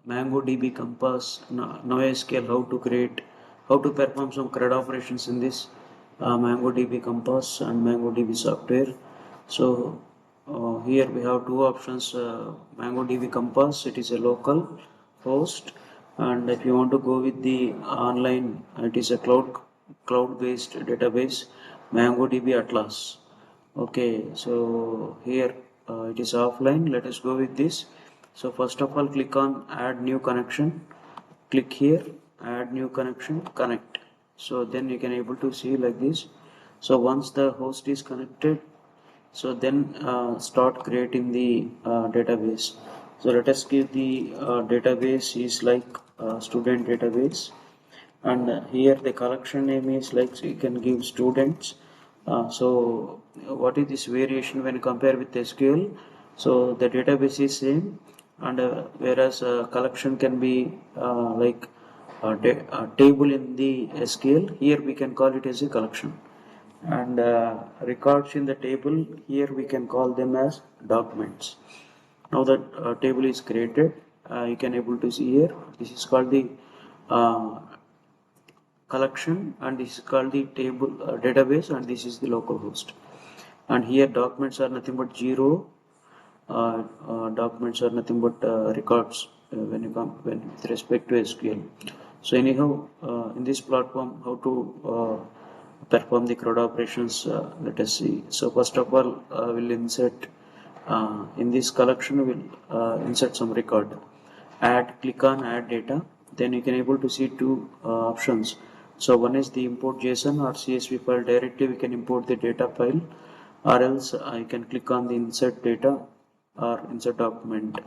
MongoDB Compass, NoSQL, how to perform some CRUD operations in this MongoDB Compass and MongoDB software. So here we have two options. MongoDB Compass, it is a local host, and if you want to go with the online, it is a cloud-based database, MongoDB Atlas. Okay, so here it is offline. Let us go with this. So first of all, click on add new connection. Click here, add new connection, connect. So then you can able to see like this. So once the host is connected, so then start creating the database. So let us give the database is like student database, and here the collection name is like, so you can give students. So what is this variation when you compare with SQL? So the database is same, and whereas collection can be like a table in the SQL, here we can call it as a collection, and records in the table, here we can call them as documents. Now that table is created, you can able to see here, this is called the collection, and this is called the table database, and this is the local host. And here documents are nothing but zero. Documents are nothing but records when you come with respect to SQL. So anyhow, in this platform, how to perform the CRUD operations, let us see. So first of all, we'll insert in this collection, we'll insert some record. Click on add data. Then you can able to see two options. So one is the import JSON or CSV file. Directly we can import the data file, or else you can click on the insert data or insert document.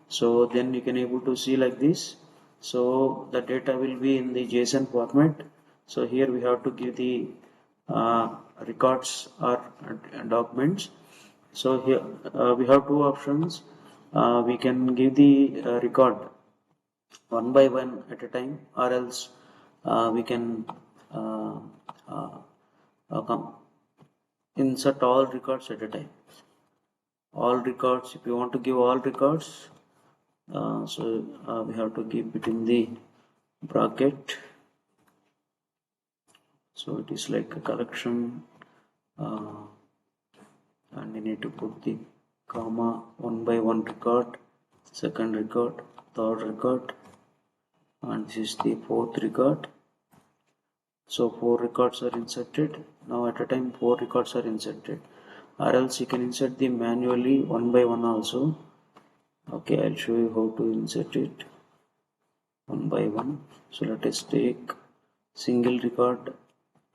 So then you can able to see like this. So the data will be in the JSON format. So here we have to give the records or documents. So here we have two options. We can give the record one by one at a time, or else we can insert all records at a time. All records, if you want to give all records, we have to give between the bracket. So it is like a collection, and we need to put the comma one by one record, second record, third record, and this is the fourth record. So 4 records are inserted. Now at a time 4 records are inserted, or else you can insert them manually one by one also. Okay, I'll show you how to insert it one by one. So let us take single record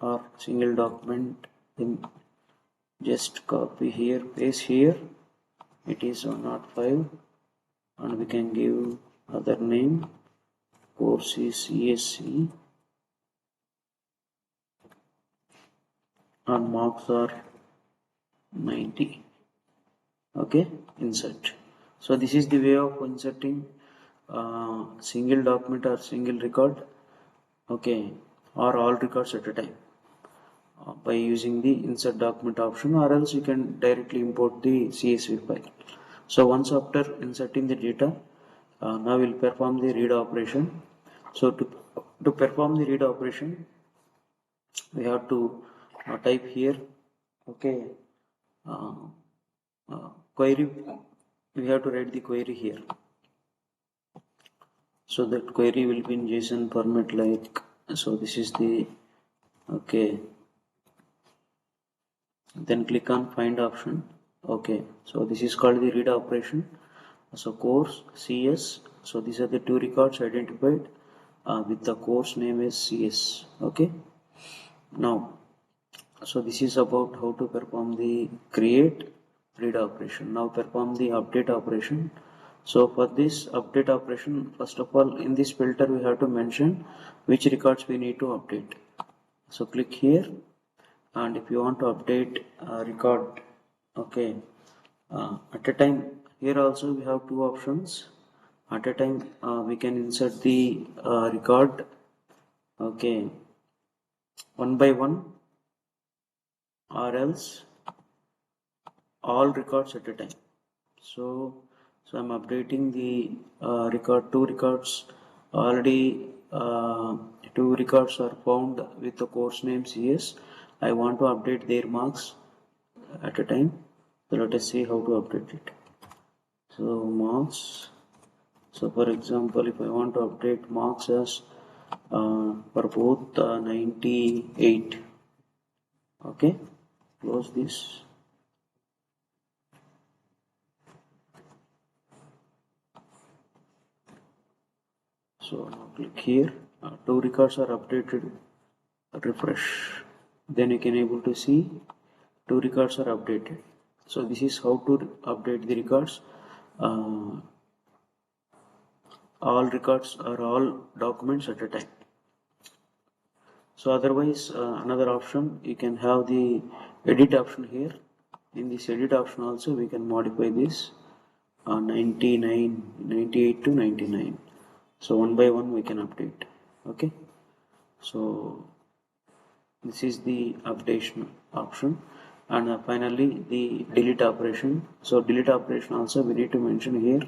or single document, then just copy here, paste here. It is 105, and we can give other name. Course is CSC, and marks are 90. Okay, insert. So this is the way of inserting single document or single record, okay, or all records at a time by using the insert document option, or else you can directly import the CSV file. So once after inserting the data, now we'll perform the read operation. So to perform the read operation, we have to type here, okay, query. We have to write the query here. So that query will be in JSON format, like, so this is the, okay, then click on find option. Okay, so this is called the read operation. So course CS, so these are the two records identified with the course name is CS. Okay, now, so this is about how to perform the create read operation. Now perform the update operation. So for this update operation, first of all, in this filter we have to mention which records we need to update. So click here, and if you want to update record, okay, at a time, here also we have two options. At a time we can insert the record, okay, one by one, or else all records at a time. So So I'm updating the two records. Already two records are found with the course name CS. I want to update their marks at a time. So let us see how to update it. So marks. So for example, if I want to update marks as for both 98. Okay, close this. So now click here. Two records are updated. Refresh. Then you can able to see two records are updated. So this is how to update the records. All records are all documents at a time. So otherwise another option, you can have the edit option here. In this edit option also we can modify this 98 to 99. So one by one we can update. Okay, so this is the updation option. And finally the delete operation. So delete operation also we need to mention here.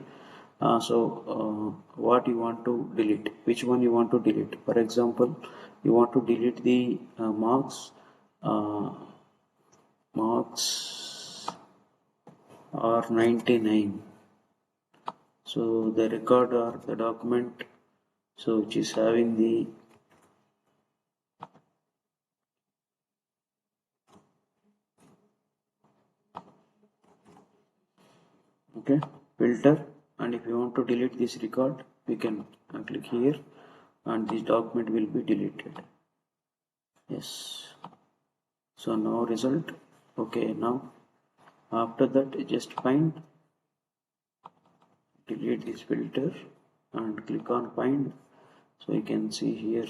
What you want to delete, which one you want to delete. For example, you want to delete the marks are 99. So the record or the document, so which is having the filter, and if you want to delete this record, we can click here and this document will be deleted. Yes. So now result. Okay, now after that just find, delete this filter and click on find. So you can see here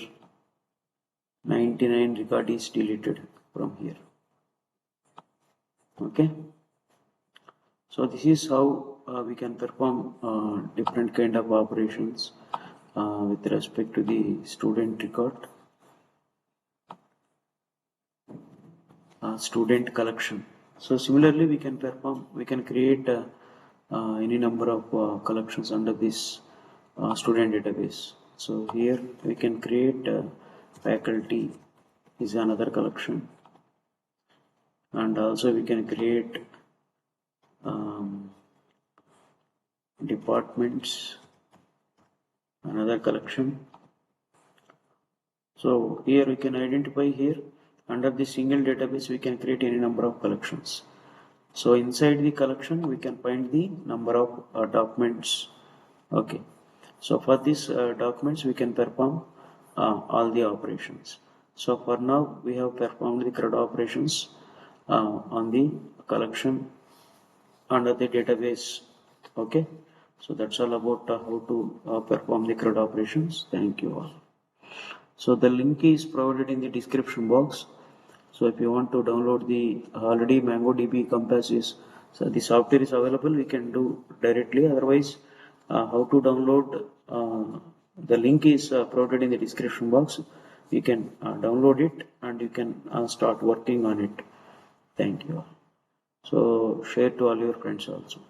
99 record is deleted from here. Okay, so this is how we can perform different kind of operations with respect to the student record, student collection. So similarly we can create any number of collections under this student database. So here we can create faculty is another collection, and also we can create departments, another collection. So here we can identify here under the single database we can create any number of collections. So inside the collection we can find the number of documents. Okay, so for these documents we can perform all the operations. So for now we have performed the CRUD operations on the collection under the database. Okay, so that's all about how to perform the CRUD operations. Thank you all. So the link is provided in the description box. So if you want to download the already MongoDB Compass so the software is available, we can do directly. Otherwise, how to download, the link is provided in the description box. You can download it and you can start working on it. Thank you. So share to all your friends also.